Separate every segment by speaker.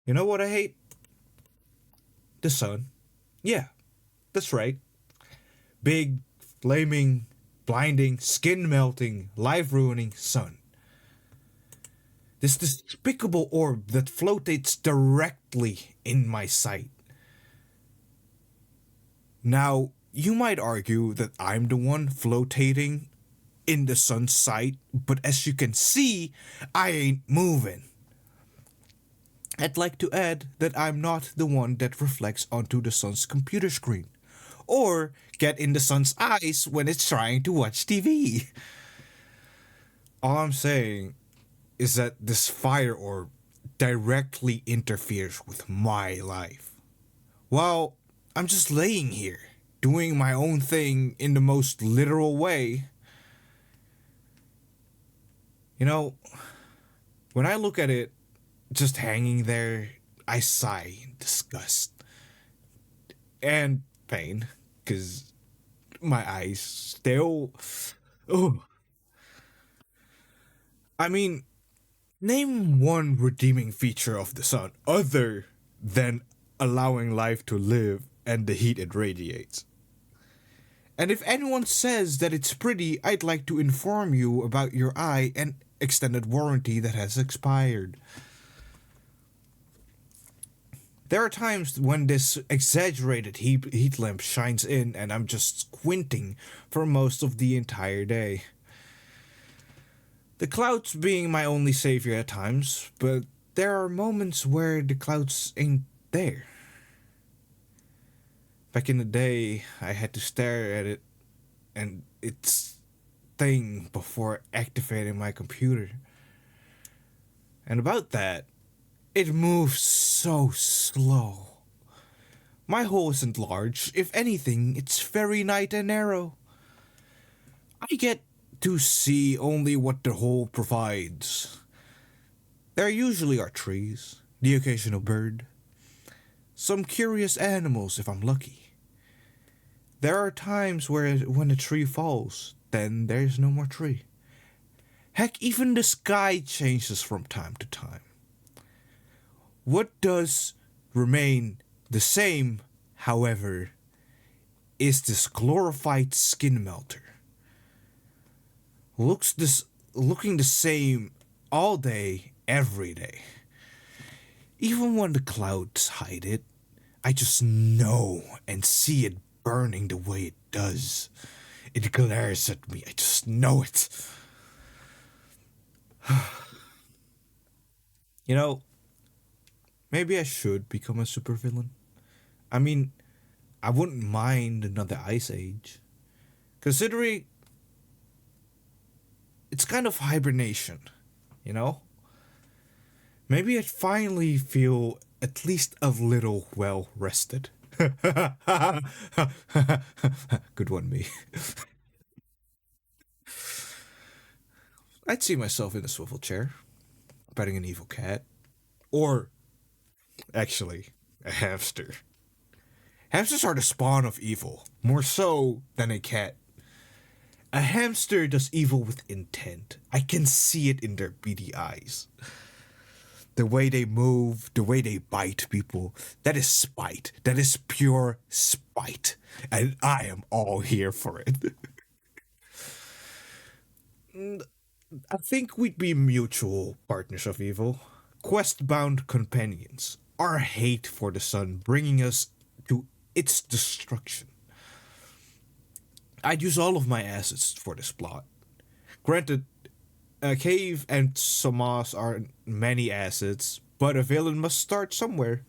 Speaker 1: You know what I hate? The sun. Yeah, that's right. Big, flaming, blinding, skin melting, life ruining sun. This despicable orb that flotates directly in my sight. Now, you might argue that I'm the one flotating in the sun's sight, but as you can see, I ain't moving. I'd like to add that I'm not the one that reflects onto the sun's computer screen, or get in the sun's eyes when it's trying to watch TV. All I'm saying is that this fire orb directly interferes with my life. While I'm just laying here, doing my own thing in the most literal way. You know, when I look at it just hanging there, I sigh in disgust and pain because my eyes still. Oh, I mean, name one redeeming feature of the sun other than allowing life to live and the heat it radiates. And if anyone says that it's pretty, I'd like to inform you about your eye and extended warranty that has expired. There are times when this exaggerated heat lamp shines in and I'm just squinting for most of the entire day. The clouds being my only savior at times, but there are moments where the clouds ain't there. Back in the day, I had to stare at it and its thing before activating my computer. And about that, it moves so slow. My hole isn't large. If anything, it's very nice and narrow. I get to see only what the hole provides. There usually are trees, the occasional bird, some curious animals if I'm lucky. There are times where when a tree falls, then there's no more tree. Heck, even the sky changes from time to time. What does remain the same, however, is this glorified skin melter. Looking the same all day, every day. Even when the clouds hide it, I just know and see it burning the way it does. It glares at me. I just know it. You know, maybe I should become a supervillain. I mean, I wouldn't mind another ice age. Considering it's kind of hibernation, you know? Maybe I'd finally feel at least a little well rested. Good one, me. I'd see myself in a swivel chair, petting an evil cat. Or, actually, a hamster. Hamsters are the spawn of evil, more so than a cat. A hamster does evil with intent. I can see it in their beady eyes. The way they move, the way they bite people, that is spite. That is pure spite. And I am all here for it. I think we'd be mutual partners of evil, quest bound companions. Our hate for the sun bringing us to its destruction. I'd use all of my assets for this plot. Granted, a cave and Somas are many assets, but a villain must start somewhere.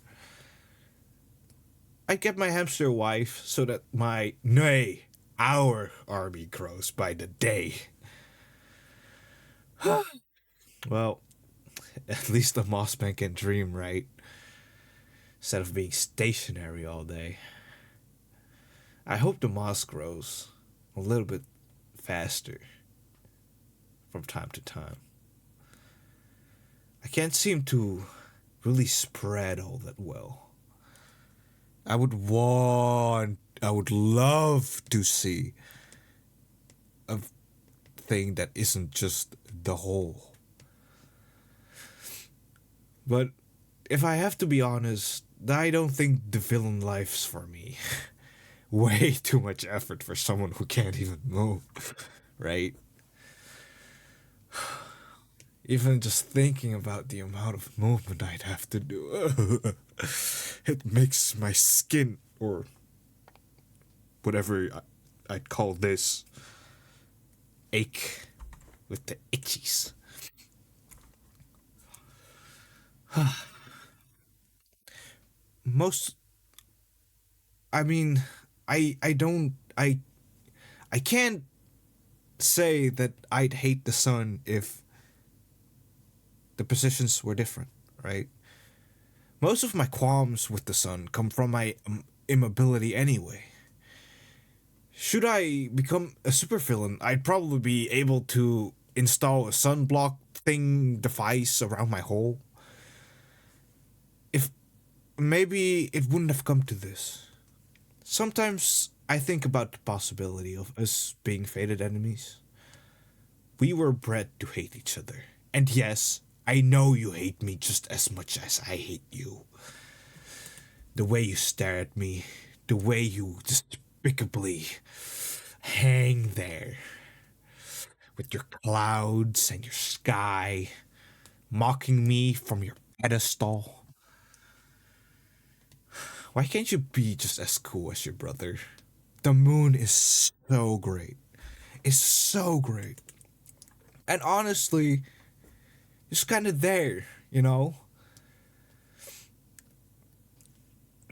Speaker 1: I'd get my hamster wife so that my, nay, our army grows by the day. Well, at least the Mossman can dream, right? Instead of being stationary all day. I hope the moss grows a little bit faster from time to time. I can't seem to really spread all that well. I would love to see a thing that isn't just the whole. But if I have to be honest, I don't think the villain life's for me. Way too much effort for someone who can't even move, right? Even just thinking about the amount of movement I'd have to do, it makes my skin, or whatever I'd call this, ache with the itchies. Most, I mean, I don't, I can't say that I'd hate the sun if the positions were different, right? Most of my qualms with the sun come from my immobility anyway. Should I become a supervillain, I'd probably be able to install a sunblock thing device around my hole. If maybe it wouldn't have come to this. Sometimes I think about the possibility of us being fated enemies. We were bred to hate each other. And yes, I know you hate me just as much as I hate you. The way you stare at me, the way you despicably hang there with your clouds and your sky, mocking me from your pedestal. Why can't you be just as cool as your brother? The moon is so great. It's so great. And honestly, it's kind of there, you know?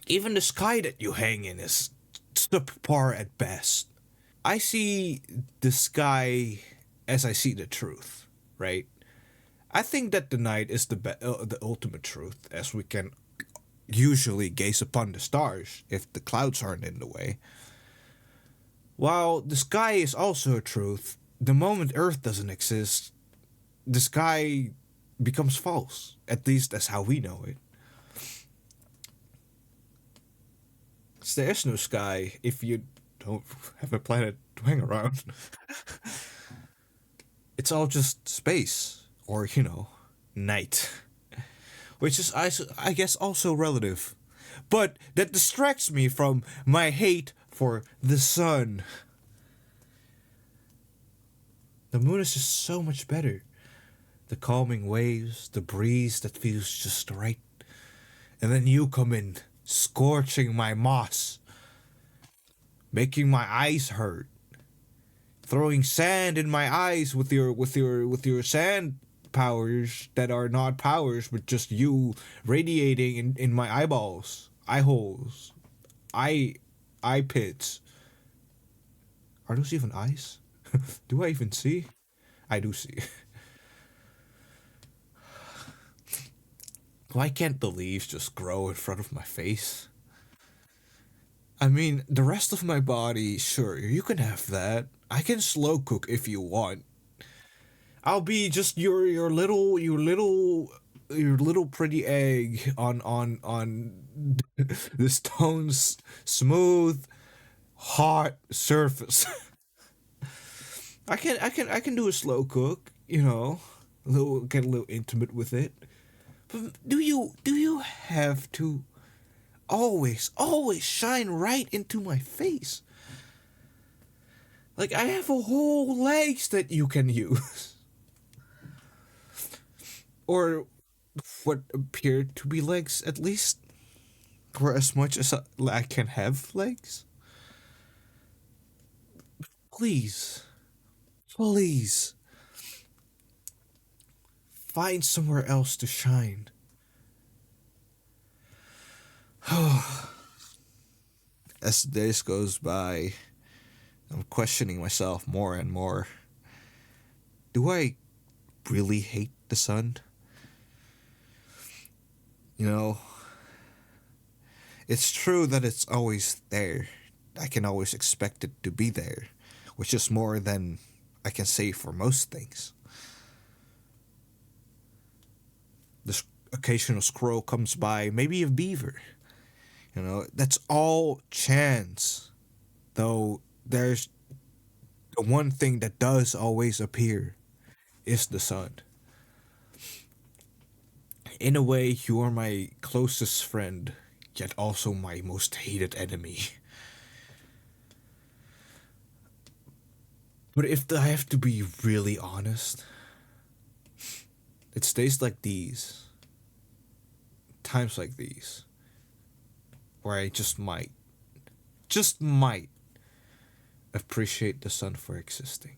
Speaker 1: Even the sky that you hang in is subpar at best. I see the sky as I see the truth, right? I think that the night is the ultimate truth, as we can usually gaze upon the stars if the clouds aren't in the way. While the sky is also a truth, the moment Earth doesn't exist, the sky becomes false. At least that's how we know it. 'Cause there is no sky if you don't have a planet to hang around. It's all just space, or, night. Which is, I guess, also relative. But that distracts me from my hate for the sun. The moon is just so much better. The calming waves, the breeze that feels just right. And then you come in, scorching my moss, making my eyes hurt, throwing sand in my eyes with your sand powers that are not powers but just you radiating in my eyeballs, eye holes, eye eye pits. Are those even eyes? Do I even see? I do see. Why can't the leaves just grow in front of my face? I mean, the rest of my body, sure, you can have that. I can slow cook if you want. I'll be just your little pretty egg on the stone's smooth hot surface. I can do a slow cook, get a little intimate with it. But do you have to always shine right into my face? Like, I have a whole legs that you can use. Or what appear to be legs, at least. For as much as I can have legs. Please, please, find somewhere else to shine. As the days goes by, I'm questioning myself more and more. Do I really hate the sun? You know, it's true that it's always there. I can always expect it to be there, which is more than I can say for most things. The occasional squirrel comes by, maybe a beaver. That's all chance. Though there's the one thing that does always appear is the sun. In a way, you are my closest friend, yet also my most hated enemy. But if I have to be really honest, it's days like these, times like these, where I just might appreciate the sun for existing.